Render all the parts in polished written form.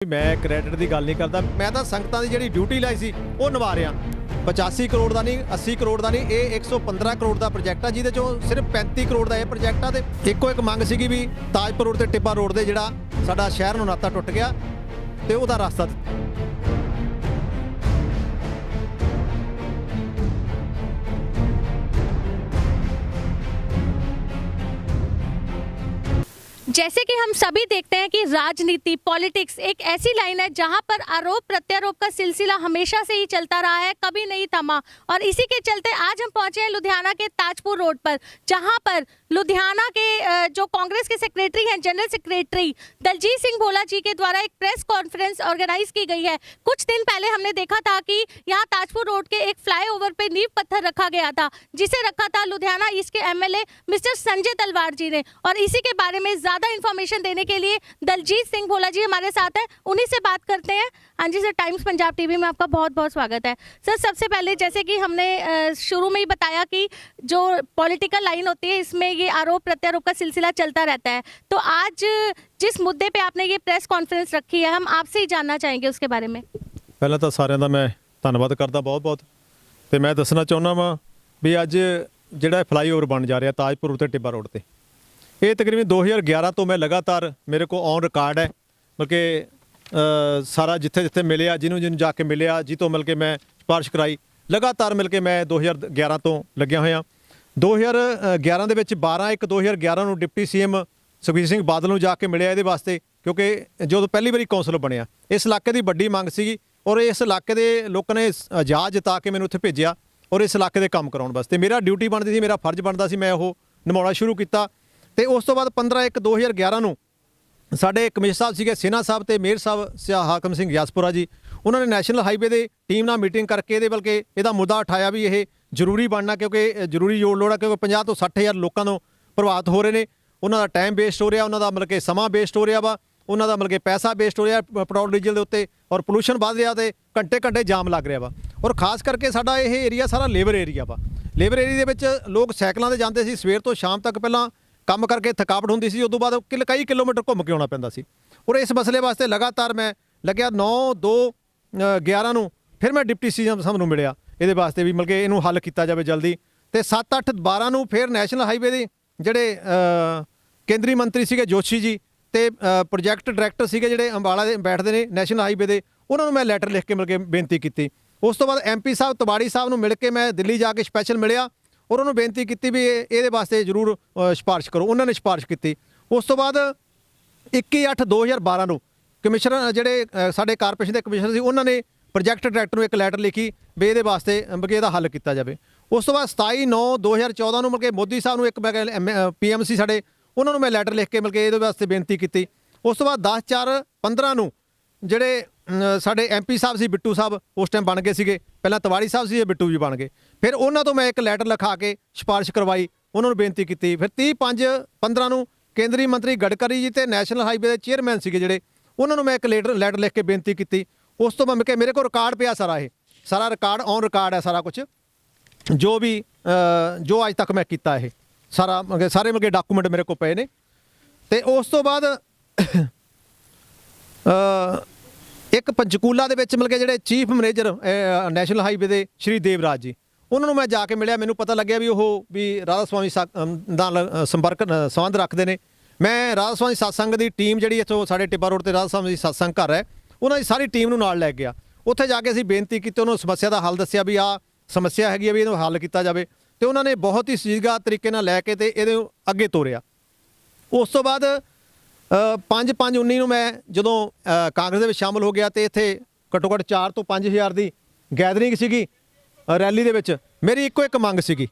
मैं क्रेडिट की गल नहीं करता। मैं तो संगतां दी जिहड़ी ड्यूटी लाई सी वो निभा रहा। 85 करोड़ का नहीं, 80 करोड़ का नहीं, ये 115 करोड़ का प्रोजैक्ट आ जिहदे चों सिर्फ 35 करोड़ का यह प्रोजैक्ट आ। ते इक्को एक मंग सीगी भी ताजपुर रोड ते टिब्बा रोड दे जिहड़ा साडा शहर नूं नाता टुट गया ते उहदा रास्ता जैसे कि हम सभी देखते हैं कि राजनीति पॉलिटिक्स एक ऐसी लाइन है जहां पर आरोप प्रत्यारोप का सिलसिला हमेशा से ही चलता रहा है, कभी नहीं थमा। और इसी के चलते आज हम पहुंचे हैं लुधियाना के ताजपुर रोड पर, जहां पर लुधियाना के जो कांग्रेस के सेक्रेटरी हैं, जनरल सेक्रेटरी दलजीत सिंह भोला जी के द्वारा एक प्रेस कॉन्फ्रेंस ऑर्गेनाइज की गई है। कुछ दिन पहले हमने देखा था कि यहाँ ताजपुर रोड के एक फ्लाईओवर पे नींव पत्थर रखा गया था, जिसे रखा था लुधियाना ईस्ट के एमएलए मिस्टर संजय तलवार जी ने। और इसी के बारे में ज्यादा इंफॉर्मेशन देने के लिए दलजीत सिंह भोला जी हमारे साथ हैं, उन्हीं से बात करते हैं। हाँ जी सर, टाइम्स पंजाब टीवी में आपका बहुत बहुत स्वागत है। सर, सबसे पहले जैसे कि हमने शुरू में ही बताया कि जो पॉलिटिकल लाइन होती है इसमें ये आरोप प्रत्यारोप का सिलसिला चलता रहता है, तो आज जिस मुद्दे पे आपने ये प्रेस कॉन्फ्रेंस रखी है, हम आपसे ही जानना चाहेंगे उसके बारे में। पहले तो सारिਆਂ ਦਾ मैं ਧੰਨਵਾਦ करता बहुत बहुत। तो मैं दसना चाਹੁੰਦਾ ਵਾ भी ਅੱਜ ਜਿਹੜਾ ਫਲਾਈਓਵਰ ਬਣ ਜਾ ਰਿਹਾ ਤਾਜਪੁਰ ਤੇ ਟਿੱਬਾ ਰੋਡ ਤੇ, ਇਹ ਤਕਰੀਬਨ 2011 ਤੋਂ ਮੈਂ ਲਗਾਤਾਰ ਮੇਰੇ ਕੋਲ ਔਨ ਰਿਕਾਰਡ ਹੈ। ਬਲਕਿ ਸਾਰਾ ਜਿੱਥੇ ਜਿੱਥੇ ਮਿਲਿਆ, ਜਿਹਨੂੰ ਜਾ ਕੇ ਮਿਲਿਆ, ਜੀ ਤੋਂ ਮਿਲ ਕੇ ਮੈਂ ਸਿਫਾਰਿਸ਼ ਕਰਾਈ, ਲਗਾਤਾਰ ਮਿਲ ਕੇ ਮੈਂ 2011 ਤੋਂ ਲੱਗਿਆ ਹੋਇਆ। 2011 ਦੇ ਵਿੱਚ 12/1/2011 ਨੂੰ ਡਿਪਟੀ ਸੀਐਮ ਸੁਖਬੀਰ ਸਿੰਘ ਬਾਦਲ ਨੂੰ ਜਾ ਕੇ ਮਿਲਿਆ ਇਹਦੇ ਵਾਸਤੇ, ਕਿਉਂਕਿ ਜਦੋਂ ਪਹਿਲੀ ਵਾਰੀ ਕੌਂਸਲ ਬਣਿਆ ਇਸ ਇਲਾਕੇ ਦੀ ਵੱਡੀ ਮੰਗ ਸੀਗੀ ਔਰ ਇਸ ਇਲਾਕੇ ਦੇ ਲੋਕਾਂ ਨੇ ਇਜਾਜ਼ਤ ਜਿਤਾ ਕੇ ਮੈਨੂੰ ਉੱਥੇ ਭੇਜਿਆ ਔਰ ਇਸ ਇਲਾਕੇ ਦੇ ਕੰਮ ਕਰਾਉਣ ਵਾਸਤੇ ਮੇਰਾ ਡਿਊਟੀ ਬਣਦੀ ਸੀ, ਮੇਰਾ ਫਰਜ਼ ਬਣਦਾ ਸੀ, ਮੈਂ ਉਹ ਨਿਭਾਉਣਾ ਸ਼ੁਰੂ ਕੀਤਾ। ਤੇ ਉਸ ਤੋਂ ਬਾਅਦ 15/1/2011 ਨੂੰ ਸਾਡੇ ਕਮਿਸ਼ਨਰ ਸਾਹਿਬ ਸੀਗੇ ਸਿਨਹਾ ਸਾਹਿਬ ਤੇ ਮੇਅਰ ਸਾਹਿਬ ਹਾਕਮ ਸਿੰਘ ਯਾਸਪੁਰਾ ਜੀ, ਉਹਨਾਂ ਨੇ ਨੈਸ਼ਨਲ ਹਾਈਵੇ ਦੇ ਟੀਮ ਨਾਲ ਮੀਟਿੰਗ ਕਰਕੇ ਇਹਦੇ ਬਲਕਿ ਇਹਦਾ ਮੁੱਦਾ ਉਠਾਇਆ ਵੀ ਇਹ ਜ਼ਰੂਰੀ ਬਣਨਾ, ਕਿਉਂਕਿ ਜ਼ਰੂਰੀ ਲੋੜ ਆ, ਕਿਉਂਕਿ 50 ਤੋਂ 60 ਹਜ਼ਾਰ ਲੋਕਾਂ ਨੂੰ ਪ੍ਰਭਾਵਿਤ ਹੋ ਰਹੇ ਨੇ। ਉਹਨਾਂ ਦਾ ਟਾਈਮ ਵੇਸਟ ਹੋ ਰਿਹਾ, ਉਹਨਾਂ ਦਾ ਮਤਲਬ ਕਿ ਸਮਾਂ ਵੇਸਟ ਹੋ ਰਿਹਾ ਵਾ, ਉਹਨਾਂ ਦਾ ਮਤਲਬ ਕਿ ਪੈਸਾ ਵੇਸਟ ਹੋ ਰਿਹਾ ਪੈਟਰੋਲ ਡੀਜ਼ਲ ਦੇ ਉੱਤੇ, ਔਰ ਪੋਲੂਸ਼ਨ ਵੱਧ ਰਿਹਾ ਤੇ ਘੰਟੇ ਘੰਟੇ ਜਾਮ ਲੱਗ ਰਿਹਾ ਵਾ। ਔਰ ਖਾਸ ਕਰਕੇ ਸਾਡਾ ਇਹ ਏਰੀਆ ਸਾਰਾ ਲੇਬਰ ਏਰੀਆ ਵਾ। ਲੇਬਰ ਏਰੀਆ ਦੇ ਵਿੱਚ ਲੋਕ ਸਾਈਕਲਾਂ 'ਤੇ ਜਾਂਦੇ ਸੀ, ਸਵੇਰ ਤੋਂ ਸ਼ਾਮ ਤੱਕ ਪਹਿਲਾਂ ਕੰਮ ਕਰਕੇ ਥਕਾਵਟ ਹੁੰਦੀ ਸੀ, ਉਸ ਤੋਂ ਬਾਅਦ ਕਈ ਕਿਲੋਮੀਟਰ ਘੁੰਮ ਕੇ ਆਉਣਾ ਪੈਂਦਾ ਸੀ। ਔਰ ਇਸ ਮਸਲੇ ਵਾਸਤੇ ਲਗਾਤਾਰ ਮੈਂ ਲੱਗਿਆ। 9/2/11 ਨੂੰ ਫਿਰ ਮੈਂ ਡਿਪਟੀ ਸੀਐਮ ਸਾਹਿਬ ਨੂੰ ਮਿਲਿਆ ਇਹਦੇ ਵਾਸਤੇ ਵੀ ਮਤਲਬ ਕਿ ਇਹਨੂੰ ਹੱਲ ਕੀਤਾ ਜਾਵੇ ਜਲਦੀ। ਤੇ 7/8/12 ਨੂੰ ਫਿਰ ਨੈਸ਼ਨਲ ਹਾਈਵੇ ਦੇ ਜਿਹੜੇ ਕੇਂਦਰੀ ਮੰਤਰੀ ਸੀਗੇ ਜੋਸ਼ੀ ਜੀ ਤੇ ਪ੍ਰੋਜੈਕਟ ਡਾਇਰੈਕਟਰ ਸੀਗੇ ਜਿਹੜੇ ਅੰਬਾਲਾ ਦੇ ਬੈਠਦੇ ਨੇ ਨੈਸ਼ਨਲ ਹਾਈਵੇ ਦੇ, ਉਹਨਾਂ ਨੂੰ ਮੈਂ ਲੈਟਰ ਲਿਖ ਕੇ ਮਤਲਬ ਕਿ ਬੇਨਤੀ ਕੀਤੀ। ਉਸ ਤੋਂ ਬਾਅਦ MP ਸਾਹਿਬ ਤਿਵਾੜੀ ਸਾਹਿਬ ਨੂੰ ਮਿਲ ਕੇ ਮੈਂ ਦਿੱਲੀ ਜਾ ਕੇ ਸਪੈਸ਼ਲ ਮਿਲਿਆ ਔਰ ਉਹਨੂੰ ਬੇਨਤੀ ਕੀਤੀ ਵੀ ਇਹਦੇ ਵਾਸਤੇ ਜ਼ਰੂਰ ਸਿਫਾਰਿਸ਼ ਕਰੋ। ਉਹਨਾਂ ਨੇ ਸਿਫਾਰਿਸ਼ ਕੀਤੀ। ਉਸ ਤੋਂ ਬਾਅਦ 21/8/2012 ਨੂੰ ਕਮਿਸ਼ਨਰ ਜਿਹੜੇ ਸਾਡੇ ਕਾਰਪੋਰੇਸ਼ਨ ਦੇ ਕਮਿਸ਼ਨਰ ਸੀ, ਉਹਨਾਂ ਨੇ ਪ੍ਰੋਜੈਕਟ ਡਾਇਰੈਕਟਰ ਨੂੰ ਇੱਕ ਲੈਟਰ ਲਿਖੀ ਵੀ ਇਹਦੇ ਵਾਸਤੇ ਮਤਲਬ ਕਿ ਇਹਦਾ ਹੱਲ ਕੀਤਾ ਜਾਵੇ। ਉਸ ਤੋਂ ਬਾਅਦ 27/9/2014 ਨੂੰ ਮਤਲਬ ਕਿ ਮੋਦੀ ਸਾਹਿਬ ਨੂੰ ਇੱਕ PMC ਸਾਡੇ, ਉਹਨਾਂ ਨੂੰ ਮੈਂ ਲੈਟਰ ਲਿਖ ਕੇ ਮਤਲਬ ਕਿ ਇਹਦੇ ਵਾਸਤੇ ਬੇਨਤੀ ਕੀਤੀ। ਉਸ ਤੋਂ ਬਾਅਦ 10/4/15 ਨੂੰ ਜਿਹੜੇ ਸਾਡੇ MP ਸਾਹਿਬ ਸੀ, ਬਿੱਟੂ ਸਾਹਿਬ ਉਸ ਟਾਈਮ ਬਣ ਗਏ ਸੀਗੇ, ਪਹਿਲਾਂ ਤਿਵਾੜੀ ਸਾਹਿਬ ਸੀ, ਬਿੱਟੂ ਜੀ ਬਣ ਗਏ। ਫਿਰ ਉਹਨਾਂ ਤੋਂ ਮੈਂ ਇੱਕ ਲੈਟਰ ਲਿਖਾ ਕੇ ਸਿਫਾਰਿਸ਼ ਕਰਵਾਈ, ਉਹਨਾਂ ਨੂੰ ਬੇਨਤੀ ਕੀਤੀ। ਫਿਰ 30/5/15 ਨੂੰ ਕੇਂਦਰੀ ਮੰਤਰੀ ਗਡਕਰੀ ਜੀ ਤੇ ਨੈਸ਼ਨਲ ਹਾਈਵੇ ਦੇ ਚੇਅਰਮੈਨ ਸੀਗੇ ਜਿਹੜੇ, ਉਹਨਾਂ ਨੂੰ ਮੈਂ ਇੱਕ ਲੈਟਰ ਲਿਖ ਕੇ ਬੇਨਤੀ ਕੀਤੀ। ਉਸ ਤੋਂ ਬਾਅਦ ਮੇਰੇ ਕੋਲ ਰਿਕਾਰਡ ਪਿਆ ਸਾਰਾ, ਇਹ ਸਾਰਾ ਰਿਕਾਰਡ ਔਨ ਰਿਕਾਰਡ ਹੈ ਸਾਰਾ ਕੁਛ, ਜੋ ਵੀ ਜੋ ਅੱਜ ਤੱਕ ਮੈਂ ਕੀਤਾ ਇਹ ਸਾਰਾ ਸਾਰੇ ਮਤਲਬ ਕਿ ਡਾਕੂਮੈਂਟ ਮੇਰੇ ਕੋਲ ਪਏ ਨੇ। ਤੇ ਉਸ ਤੋਂ ਬਾਅਦ ਇੱਕ ਪੰਚਕੂਲਾ ਦੇ ਵਿੱਚ ਮਤਲਬ ਕਿ ਜਿਹੜੇ ਚੀਫ ਮੈਨੇਜਰ ਨੈਸ਼ਨਲ ਹਾਈਵੇ ਦੇ ਸ਼੍ਰੀ ਦੇਵਰਾਜ ਜੀ, ਉਹਨਾਂ ਨੂੰ ਮੈਂ ਜਾ ਕੇ ਮਿਲਿਆ। ਮੈਨੂੰ ਪਤਾ ਲੱਗਿਆ ਵੀ ਉਹ ਵੀ ਰਾਧਾ ਸਵਾਮੀ ਨਾਲ ਸੰਬੰਧ ਰੱਖਦੇ ਨੇ। ਮੈਂ ਰਾਧਾ ਸਵਾਮੀ ਸਤਸੰਗ ਦੀ ਟੀਮ ਜਿਹੜੀ ਇੱਥੋਂ ਸਾਡੇ ਟਿੱਬਾ ਰੋਡ 'ਤੇ ਰਾਧਾ ਸਵਾਮੀ ਸਤਸੰਗ ਘਰ ਹੈ, ਉਹਨਾਂ ਦੀ ਸਾਰੀ ਟੀਮ ਨੂੰ ਨਾਲ ਲੈ ਗਿਆ। ਉੱਥੇ ਜਾ ਕੇ ਅਸੀਂ ਬੇਨਤੀ ਕੀਤੀ, ਉਹਨੂੰ ਸਮੱਸਿਆ ਦਾ ਹੱਲ ਦੱਸਿਆ ਵੀ ਆਹ ਸਮੱਸਿਆ ਹੈਗੀ ਆ ਵੀ ਇਹਨੂੰ ਹੱਲ ਕੀਤਾ ਜਾਵੇ। ਤੇ ਉਹਨਾਂ ਨੇ ਬਹੁਤ ਹੀ ਸੰਜੀਦਗਾ ਤਰੀਕੇ ਨਾਲ ਲੈ ਕੇ ਤੇ ਇਹਦੇ ਅੱਗੇ ਤੋਰਿਆ। ਉਸ ਤੋਂ ਬਾਅਦ 5/5/19 ਨੂੰ ਮੈਂ ਜਦੋਂ ਕਾਂਗਰਸ ਦੇ ਵਿੱਚ ਸ਼ਾਮਲ ਹੋ ਗਿਆ ਤੇ ਇੱਥੇ ਘੱਟੋ ਘੱਟ 4 ਤੋਂ 5 ਹਜ਼ਾਰ ਦੀ ਗੈਦਰਿੰਗ ਸੀਗੀ ਰੈਲੀ ਦੇ ਵਿੱਚ। ਮੇਰੀ ਇੱਕੋ ਇੱਕ ਮੰਗ ਸੀਗੀ,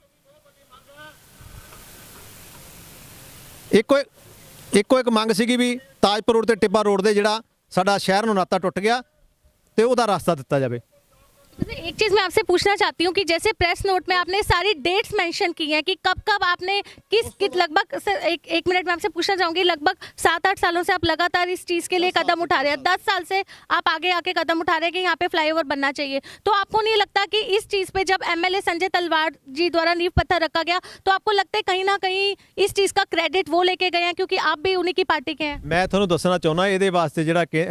ਇੱਕੋ ਇੱਕ ਮੰਗ ਸੀਗੀ ਵੀ ਤਾਜਪੁਰ ਰੋਡ ਤੇ ਟਿੱਬਾ ਰੋਡ ਦੇ ਜਿਹੜਾ ਸਾਡਾ ਸ਼ਹਿਰ ਨੂੰ ਨਾਤਾ टुट गया तो ਉਹਦਾ ਰਾਸਤਾ ਦਿੱਤਾ ਜਾਵੇ। एक चीज़ मैं आपसे पूछना चाहती हूँ कि जैसे प्रेस नोट में आपने सारी डेट्स मेंशन की हैं कि कब कब आपने किस लगभग एक मिनट में आपसे पूछना चाहूँगी, लगभग 7-8 सालों से आप लगातार इस चीज़ के लिए कदम उठा रहे हैं। 10 साल से आप आगे आके कदम उठा रहे हैं कि यहाँ पे फ्लाईओवर बनना चाहिए। तो आपको नहीं लगता कि इस चीज़ पे जब MLA संजय तलवार जी द्वारा नींव पत्थर रखा गया तो आपको लगता है कहीं ना कहीं इस चीज़ का क्रेडिट वो लेके गए हैं क्योंकि आप भी उन्हीं की पार्टी के हैं? मैं थोड़ा दसना चाहना ये वास्ते जोड़ा कि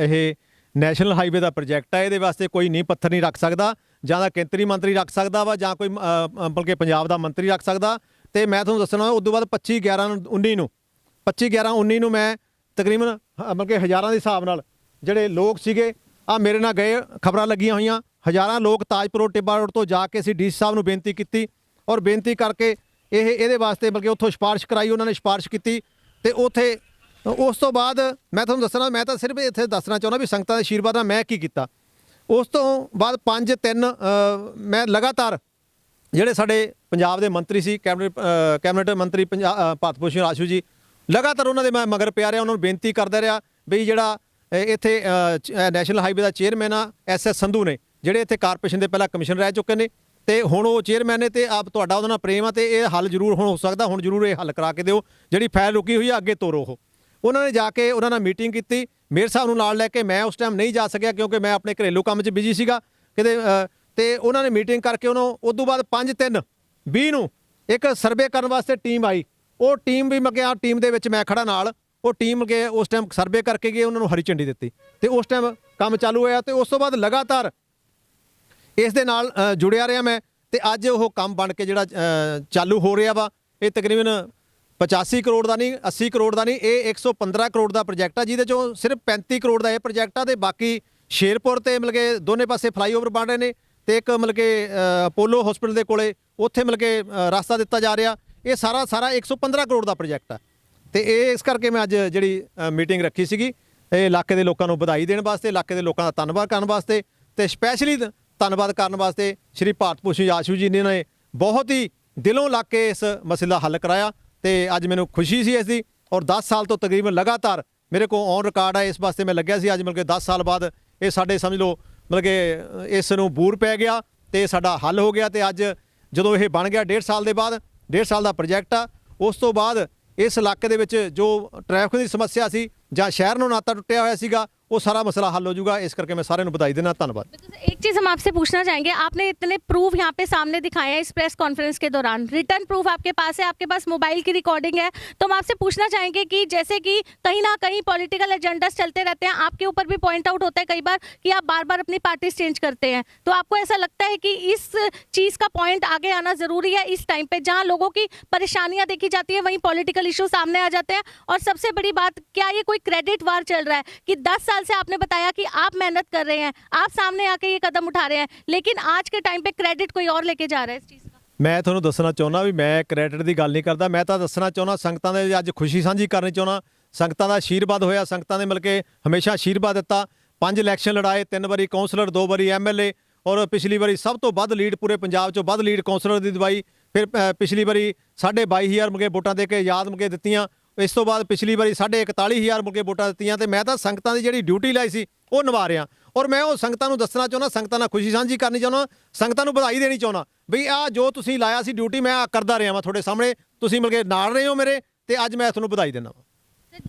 ਨੈਸ਼ਨਲ ਹਾਈਵੇ ਦਾ ਪ੍ਰੋਜੈਕਟ ਹੈ, ਇਹਦੇ ਵਾਸਤੇ ਕੋਈ ਨੀਂਹ ਪੱਥਰ ਨਹੀਂ ਰੱਖ ਸਕਦਾ, ਜਾਂ ਤਾਂ ਕੇਂਦਰੀ ਮੰਤਰੀ ਰੱਖ ਸਕਦਾ ਵਾ, ਜਾਂ ਕੋਈ ਬਲਕਿ ਪੰਜਾਬ ਦਾ ਮੰਤਰੀ ਰੱਖ ਸਕਦਾ। ਤੇ ਮੈਂ ਤੁਹਾਨੂੰ ਦੱਸਣਾ ਉਸ ਤੋਂ ਬਾਅਦ 25/11/19 ਨੂੰ ਮੈਂ ਤਕਰੀਬਨ ਬਲਕਿ ਹਜ਼ਾਰਾਂ ਦੇ ਹਿਸਾਬ ਨਾਲ ਜਿਹੜੇ ਲੋਕ ਸੀਗੇ ਆ ਮੇਰੇ ਨਾਲ ਗਏ, ਖਬਰਾਂ ਲੱਗੀਆਂ ਹੋਈਆਂ, ਹਜ਼ਾਰਾਂ ਲੋਕ ਤਾਜਪੁਰ ਰੋਡ ਟਿੱਬਾ ਰੋਡ ਤੋਂ ਜਾ ਕੇ ਅਸੀਂ ਡੀਸੀ ਸਾਹਿਬ ਨੂੰ ਬੇਨਤੀ ਕੀਤੀ, ਔਰ ਬੇਨਤੀ ਕਰਕੇ ਇਹਦੇ ਵਾਸਤੇ ਬਲਕਿ ਉੱਥੋਂ ਸਿਫਾਰਿਸ਼ ਕਰਾਈ, ਉਹਨਾਂ ਨੇ ਸਿਫਾਰਿਸ਼ ਕੀਤੀ। ਤੇ ਉੱਥੇ ਉਸ ਤੋਂ ਬਾਅਦ ਮੈਂ ਤੁਹਾਨੂੰ ਦੱਸਣਾ, ਮੈਂ ਤਾਂ ਸਿਰਫ ਇੱਥੇ ਦੱਸਣਾ ਚਾਹੁੰਦਾ ਵੀ ਸੰਗਤਾਂ ਦੇ ਆਸ਼ੀਰਵਾਦ ਨਾਲ ਮੈਂ ਕੀ ਕੀਤਾ। ਉਸ ਤੋਂ ਬਾਅਦ 5/3 ਮੈਂ ਲਗਾਤਾਰ ਜਿਹੜੇ ਸਾਡੇ ਪੰਜਾਬ ਦੇ ਮੰਤਰੀ ਸੀ, ਕੈਬਨਿਟ ਮੰਤਰੀ ਭਾਰਤ ਭੂਸ਼ਣ ਆਸ਼ੂ ਜੀ, ਲਗਾਤਾਰ ਉਹਨਾਂ ਦੇ ਮੈਂ ਮਗਰ ਪਿਆ ਰਿਹਾ, ਉਹਨਾਂ ਨੂੰ ਬੇਨਤੀ ਕਰਦਾ ਰਿਹਾ ਵੀ ਜਿਹੜਾ ਇੱਥੇ ਨੈਸ਼ਨਲ ਹਾਈਵੇ ਦਾ ਚੇਅਰਮੈਨ ਆ SS ਸੰਧੂ ਨੇ, ਜਿਹੜੇ ਇੱਥੇ ਕਾਰਪੋਰੇਸ਼ਨ ਦੇ ਪਹਿਲਾਂ ਕਮਿਸ਼ਨਰ ਰਹਿ ਚੁੱਕੇ ਨੇ ਤੇ ਹੁਣ ਉਹ ਚੇਅਰਮੈਨ ਨੇ, ਤੇ ਆਪ ਤੁਹਾਡਾ ਉਹਦੇ ਨਾਲ ਪ੍ਰੇਮ ਆ ਤੇ ਇਹ ਹੱਲ ਜ਼ਰੂਰ ਹੁਣ ਹੋ ਸਕਦਾ, ਹੁਣ ਜ਼ਰੂਰ ਇਹ ਹੱਲ ਕਰਾ ਕੇ ਦਿਓ, ਜਿਹੜੀ ਫਾਈਲ ਰੁਕੀ ਹੋਈ ਆ ਅੱਗੇ ਤੋਰੋ। ਉਹ ਉਹਨਾਂ ਨੇ ਜਾ ਕੇ ਉਹਨਾਂ ਨਾਲ ਮੀਟਿੰਗ ਕੀਤੀ, ਮੇਅਰ ਸਾਹਿਬ ਨੂੰ ਨਾਲ ਲੈ ਕੇ। ਮੈਂ ਉਸ ਟਾਈਮ ਨਹੀਂ ਜਾ ਸਕਿਆ ਕਿਉਂਕਿ ਮੈਂ ਆਪਣੇ ਘਰੇਲੂ ਕੰਮ 'ਚ ਬਿਜੀ ਸੀਗਾ ਕਿਤੇ, ਤੇ ਉਹਨਾਂ ਨੇ ਮੀਟਿੰਗ ਕਰਕੇ ਉਹਨੂੰ ਉਸ ਤੋਂ ਬਾਅਦ 5/3/20 ਨੂੰ ਇੱਕ ਸਰਵੇ ਕਰਨ ਵਾਸਤੇ ਟੀਮ ਆਈ। ਉਹ ਟੀਮ ਵੀ ਮੱਕਿਆ, ਟੀਮ ਦੇ ਵਿੱਚ ਮੈਂ ਖੜਾ ਨਾਲ, ਉਹ ਟੀਮ ਕੇ ਉਸ ਟਾਈਮ ਸਰਵੇ ਕਰਕੇ ਗਏ, ਉਹਨਾਂ ਨੂੰ ਹਰੀ ਝੰਡੀ ਦਿੱਤੀ ਤੇ ਉਸ ਟਾਈਮ ਕੰਮ ਚਾਲੂ ਹੋਇਆ। ਤੇ ਉਸ ਤੋਂ ਬਾਅਦ ਲਗਾਤਾਰ ਇਸ ਦੇ ਨਾਲ ਜੁੜਿਆ ਰਿਹਾ ਮੈਂ, ਤੇ ਅੱਜ ਉਹ ਕੰਮ ਬਣ ਕੇ ਜਿਹੜਾ ਚਾਲੂ ਹੋ ਰਿਹਾ ਵਾ, ਇਹ ਤਕਰੀਬਨ 85 ਕਰੋੜ ਦਾ ਨਹੀਂ, 80 ਕਰੋੜ ਦਾ ਨਹੀਂ, ਇਹ 115 ਕਰੋੜ ਦਾ ਪ੍ਰੋਜੈਕਟ ਆ, ਜਿਹਦੇ ਚੋਂ ਸਿਰਫ 35 ਕਰੋੜ ਦਾ ਇਹ ਪ੍ਰੋਜੈਕਟ ਆ, ਤੇ ਬਾਕੀ ਸ਼ੇਰਪੁਰ ਤੇ ਮਤਲਬ ਕਿ ਦੋਨੇ ਪਾਸੇ ਫਲਾਈਓਵਰ ਬਣ ਰਹੇ ਨੇ, ਤੇ ਇੱਕ ਮਤਲਬ ਕਿ ਅਪੋਲੋ ਹਸਪੀਟਲ ਦੇ ਕੋਲੇ ਉੱਥੇ ਮਤਲਬ ਕਿ ਰਸਤਾ ਦਿੱਤਾ ਜਾ ਰਿਹਾ। ਇਹ ਸਾਰਾ 115 ਕਰੋੜ ਦਾ ਪ੍ਰੋਜੈਕਟ ਆ। ਤੇ ਇਹ ਇਸ ਕਰਕੇ ਮੈਂ ਅੱਜ ਜਿਹੜੀ ਮੀਟਿੰਗ ਰੱਖੀ ਸੀਗੀ, ਇਹ ਇਲਾਕੇ ਦੇ ਲੋਕਾਂ ਨੂੰ ਵਧਾਈ ਦੇਣ ਵਾਸਤੇ, ਇਲਾਕੇ ਦੇ ਲੋਕਾਂ ਦਾ ਧੰਨਵਾਦ ਕਰਨ ਵਾਸਤੇ, ਤੇ ਸਪੈਸ਼ਲੀ ਧੰਨਵਾਦ ਕਰਨ ਵਾਸਤੇ ਸ਼੍ਰੀ ਭਾਰਤ ਭੂਸ਼ਣ ਆਸ਼ੂ ਜੀ ਨੇ ਬਹੁਤ ਹੀ ਦਿਲੋਂ ਲੱਗ ਕੇ ਇਸ ਮਸਲੇ ਦਾ ਹੱਲ ਕਰਾਇਆ। ਤੇ ਅੱਜ ਮੈਨੂੰ ਖੁਸ਼ੀ ਸੀ ਇਸ ਦੀ, ਔਰ 10 ਸਾਲ ਤੋਂ ਤਕਰੀਬਨ ਲਗਾਤਾਰ ਮੇਰੇ ਕੋਲ ਔਨ ਰਿਕਾਰਡ ਹੈ, ਇਸ ਵਾਸਤੇ ਮੈਂ ਲੱਗਿਆ ਸੀ। ਅੱਜ ਮਤਲਬ ਕਿ 10 ਸਾਲ ਬਾਅਦ ਇਹ ਸਾਡੇ ਸਮਝ ਲਓ ਮਤਲਬ ਕਿ ਇਸ ਨੂੰ ਬੂਰ ਪੈ ਗਿਆ ਤੇ ਸਾਡਾ ਹੱਲ ਹੋ ਗਿਆ। ਤੇ ਅੱਜ ਜਦੋਂ ਇਹ ਬਣ ਗਿਆ 1.5 ਸਾਲ ਦੇ ਬਾਅਦ, 1.5 ਸਾਲ ਦਾ ਪ੍ਰੋਜੈਕਟ ਆ, ਉਸ ਤੋਂ ਬਾਅਦ ਇਸ ਇਲਾਕੇ ਦੇ ਵਿੱਚ ਜੋ ਟ੍ਰੈਫਿਕ ਦੀ ਸਮੱਸਿਆ ਸੀ ਜਾਂ शहर ਨੂੰ नाता टुटिया होया सीगा वो सारा मसला हल हो जाऊगा। इस करके मैं सारे बधाई देना, धन्यवाद। एक चीज हम आपसे पूछना चाहेंगे, आपने इतने प्रूफ यहाँ पे सामने दिखाए हैं इस प्रेस कॉन्फ्रेंस के दौरान, रिटर्न प्रूफ आपके पास है, आपके पास मोबाइल की रिकॉर्डिंग है, तो हम आपसे पूछना चाहेंगे कि जैसे कि कहीं ना कहीं पॉलिटिकल एजेंडास चलते रहते हैं, आपके ऊपर भी पॉइंट आउट होता है कई बार कि आप बार बार अपनी पार्टी चेंज करते हैं, तो आपको ऐसा लगता है कि इस चीज का पॉइंट आगे आना जरूरी है इस टाइम पे जहाँ लोगों की परेशानियां देखी जाती है, वहीं पॉलिटिकल इशू सामने आ जाते हैं? और सबसे बड़ी बात, क्या ये कोई क्रेडिट वार चल रहा है कि 10 साल से आपने बताया कि आप मेहनत कर रहे हैं, आप सामने आके ये कदम उठा रहे हैं, लेकिन आज के टाइम पे क्रेडिट कोई और लेके जा रहा है इस चीज का? मैं ਤੁਹਾਨੂੰ ਦੱਸਣਾ ਚਾਹੁੰਦਾ ਵੀ ਮੈਂ ਕ੍ਰੈਡਿਟ ਦੀ ਗੱਲ ਨਹੀਂ ਕਰਦਾ, ਮੈਂ ਤਾਂ ਦੱਸਣਾ ਚਾਹੁੰਦਾ ਸੰਗਤਾਂ ਦੇ ਅੱਜ ਖੁਸ਼ੀ ਸਾਂਝੀ ਕਰਨੀ ਚਾਹੁੰਦਾ। ਸੰਗਤਾਂ ਦਾ ਆਸ਼ੀਰਵਾਦ ਹੋਇਆ, ਸੰਗਤਾਂ ਨੇ ਮਿਲ ਕੇ ਹਮੇਸ਼ਾ ਆਸ਼ੀਰਵਾਦ ਦਿੱਤਾ। 5 ਇਲੈਕਸ਼ਨ ਲੜਾਏ, 3 ਵਾਰੀ ਕੌਂਸਲਰ, 2 ਵਾਰੀ MLA, ਔਰ ਪਿਛਲੀ ਵਾਰੀ ਸਭ ਤੋਂ ਵੱਧ ਲੀਡ ਪੂਰੇ ਪੰਜਾਬ 'ਚੋਂ ਵੱਧ ਲੀਡ ਕੌਂਸਲਰ ਦੀ ਦਵਾਈ। ਫਿਰ ਪਿਛਲੀ ਵਾਰੀ 22,500 ਮੁਕੇ ਵੋਟਾਂ ਦੇ ਕੇ ਯਾਦ ਮੁਕੇ ਦਿੱਤੀਆਂ। ਇਸ ਤੋਂ ਬਾਅਦ ਪਿਛਲੀ ਵਾਰੀ 41,500 ਮੁਕੇ ਵੋਟਾਂ ਦਿੱਤੀਆਂ। ਤੇ ਮੈਂ ਤਾਂ ਸੰਗਤਾਂ ਦੀ ਜਿਹੜੀ ਡਿਊਟੀ ਲਾਈ ਸੀ ਉਹ ਨਿਭਾ ਰਿਹਾ, ਔਰ ਮੈਂ ਉਹ ਸੰਗਤਾਂ ਨੂੰ ਦੱਸਣਾ ਚਾਹੁੰਦਾ, ਸੰਗਤਾਂ ਨਾਲ ਖੁਸ਼ੀ ਸਾਂਝੀ ਕਰਨੀ ਚਾਹੁੰਦਾ, ਸੰਗਤਾਂ ਨੂੰ ਵਧਾਈ ਦੇਣੀ ਚਾਹੁੰਦਾ ਵੀ ਆਹ ਜੋ ਤੁਸੀਂ ਲਾਇਆ ਸੀ ਡਿਊਟੀ, ਮੈਂ ਕਰਦਾ ਰਿਹਾ ਵਾਂ ਤੁਹਾਡੇ ਸਾਹਮਣੇ, ਤੁਸੀਂ ਮਿਲ ਕੇ ਨਾਲ ਰਹੇ ਹੋ ਮੇਰੇ, ਤੇ ਅੱਜ मैं ਤੁਹਾਨੂੰ ਵਧਾਈ देना।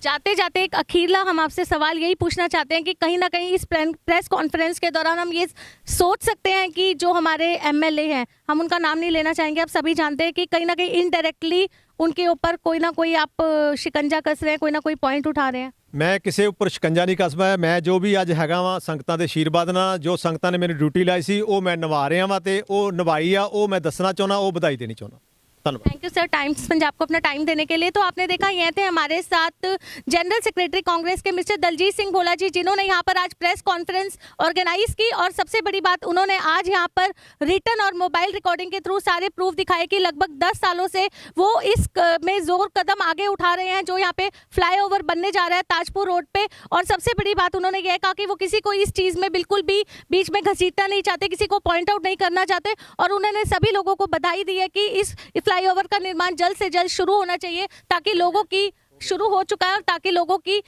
जाते जाते एक अखीरला हम आपसे सवाल यही पूछना चाहते हैं कि कहीं ना कहीं इस प्रेस कॉन्फ्रेंस के दौरान हम ये सोच सकते हैं कि जो हमारे MLA हैं, हम उनका नाम नहीं लेना चाहेंगे, आप सभी जानते हैं कि कहीं ना कहीं इनडायरेक्टली उनके ऊपर कोई ना कोई आप शिकंजा कस रहे हैं, कोई ना कोई पॉइंट उठा रहे हैं? मैं किसी उपर शिकंजा नहीं कसदा, मैं जो भी अज हैगा वा संगतां दे आशीर्वाद नाल, जो संगतां ने मेरी ड्यूटी लाई सी वो मैं निभा रहा वा, ते वो निभाई आ, वो मैं दसना चाहुंदा, वो बधाई देनी चाहुंदा। Thank you sir Times Punjab को अपना टाइम देने के लिए। तो आपने देखा ये थे हमारे साथ जनरल सेक्रेटरी कांग्रेस के मिस्टर दलजीत सिंह भोला जी, जिन्होंने यहाँ पर आज प्रेस कॉन्फ्रेंस ऑर्गेनाइज की, और सबसे बड़ी बात उन्होंने आज यहाँ पर रिटर्न और मोबाइल रिकॉर्डिंग के थ्रू सारे प्रूफ दिखाए कि लगभग 10 सालों से वो इस में जोर कदम आगे उठा रहे हैं, जो यहाँ पे फ्लाईओवर बनने जा रहा है ताजपुर रोड पे। और सबसे बड़ी बात उन्होंने यह कहा कि वो किसी को इस चीज़ में बिल्कुल भी बीच में घसीटना नहीं चाहते, किसी को पॉइंट आउट नहीं करना चाहते, और उन्होंने सभी लोगों को बधाई दी है कि इस फ्लाईओवर का निर्माण जल्द से जल्द शुरू होना चाहिए, ताकि लोगों की शुरू हो चुका है, और ताकि लोगों की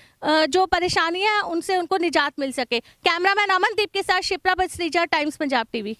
जो परेशानियां हैं उनसे उनको निजात मिल सके। कैमरामैन अमनदीप के साथ शिप्रा बत्सरीजा, टाइम्स पंजाब TV।